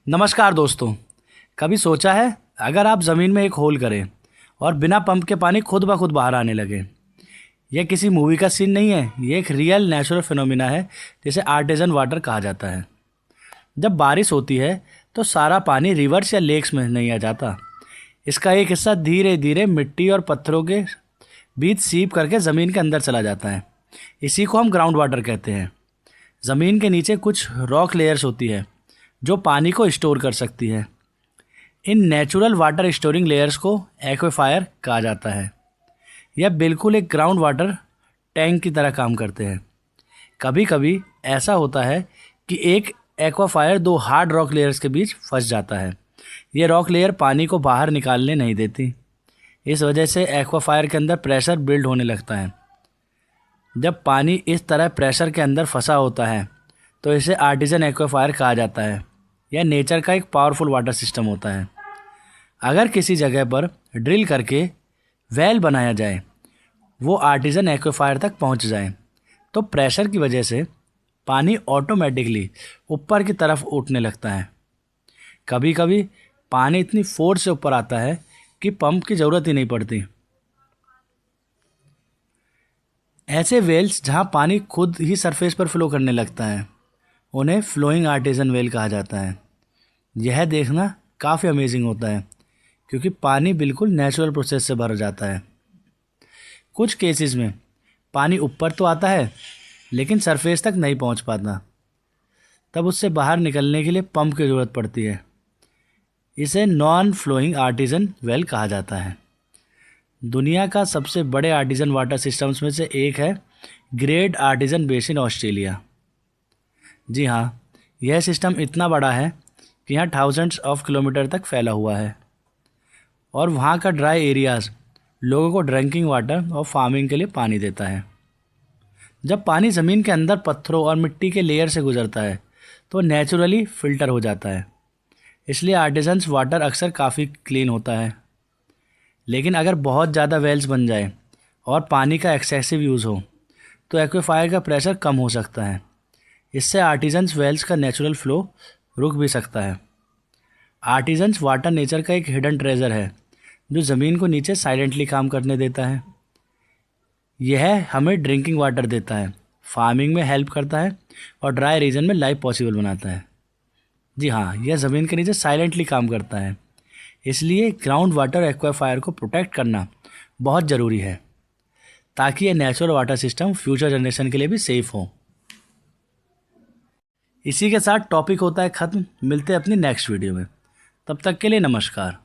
नमस्कार दोस्तों। कभी सोचा है अगर आप ज़मीन में एक होल करें और बिना पंप के पानी खुद ब खुद बाहर आने लगे। यह किसी मूवी का सीन नहीं है, ये एक रियल नेचुरल फिनोमिना है जिसे आर्टिजन वाटर कहा जाता है। जब बारिश होती है तो सारा पानी रिवर्स या लेक्स में नहीं आ जाता। इसका एक हिस्सा धीरे धीरे मिट्टी और पत्थरों के बीच सीप करके ज़मीन के अंदर चला जाता है। इसी को हम ग्राउंड वाटर कहते हैं। ज़मीन के नीचे कुछ रॉक लेयर्स होती है जो पानी को स्टोर कर सकती है। In natural water storing layers को एक्वाफायर कहा जाता है। यह बिल्कुल एक ग्राउंड वाटर टैंक की तरह काम करते हैं। कभी कभी ऐसा होता है कि एक एक्वाफायर दो हार्ड रॉक लेयर्स के बीच फंस जाता है। ये रॉक लेयर पानी को बाहर निकालने नहीं देती। इस वजह से एक्वाफायर के अंदर प्रेशर बिल्ड होने लगता है। जब पानी इस तरह प्रेशर के अंदर फंसा होता है तो इसे आर्टिजन एक्वाफायर कहा जाता है। यह नेचर का एक पावरफुल वाटर सिस्टम होता है। अगर किसी जगह पर ड्रिल करके वेल बनाया जाए, वो आर्टिजन एक्वाफायर तक पहुंच जाए, तो प्रेशर की वजह से पानी ऑटोमेटिकली ऊपर की तरफ उठने लगता है। कभी कभी पानी इतनी फोर्स से ऊपर आता है कि पंप की ज़रूरत ही नहीं पड़ती। ऐसे वेल्स जहां पानी खुद ही सरफेस पर फ्लो करने लगता है, उन्हें फ्लोइंग आर्टिजन वेल कहा जाता है। यह देखना काफ़ी अमेजिंग होता है क्योंकि पानी बिल्कुल नेचुरल प्रोसेस से भर जाता है। कुछ केसेस में पानी ऊपर तो आता है लेकिन सरफेस तक नहीं पहुंच पाता। तब उससे बाहर निकलने के लिए पंप की ज़रूरत पड़ती है। इसे नॉन फ्लोइंग आर्टिजन वेल कहा जाता है। दुनिया का सबसे बड़े आर्टिजन वाटर सिस्टम्स में से एक है ग्रेट आर्टिजन बेसिन ऑस्ट्रेलिया। जी हाँ, यह सिस्टम इतना बड़ा है कि यहाँ थाउजेंड्स ऑफ किलोमीटर तक फैला हुआ है और वहाँ का ड्राई एरियाज़ लोगों को ड्रिंकिंग वाटर और फार्मिंग के लिए पानी देता है। जब पानी ज़मीन के अंदर पत्थरों और मिट्टी के लेयर से गुजरता है तो नेचुरली फ़िल्टर हो जाता है। इसलिए आर्टिजन्स वाटर अक्सर काफ़ी क्लीन होता है। लेकिन अगर बहुत ज़्यादा वेल्स बन जाए और पानी का एक्सेसिव यूज़ हो तो एक्वाफायर का प्रेशर कम हो सकता है। इससे आर्टिजन्स वेल्स का नेचुरल फ्लो रुक भी सकता है। आर्टिजन्स वाटर नेचर का एक हिडन ट्रेजर है जो ज़मीन को नीचे साइलेंटली काम करने देता है। यह हमें ड्रिंकिंग वाटर देता है, फार्मिंग में हेल्प करता है और ड्राई रीजन में लाइफ पॉसिबल बनाता है। जी हाँ, यह ज़मीन के नीचे साइलेंटली काम करता है। इसलिए ग्राउंड वाटर एक्वाफायर को प्रोटेक्ट करना बहुत ज़रूरी है ताकि यह natural water system future generation के लिए भी सेफ़ हो। इसी के साथ टॉपिक होता है ख़त्म। मिलते हैं अपनी नेक्स्ट वीडियो में। तब तक के लिए नमस्कार।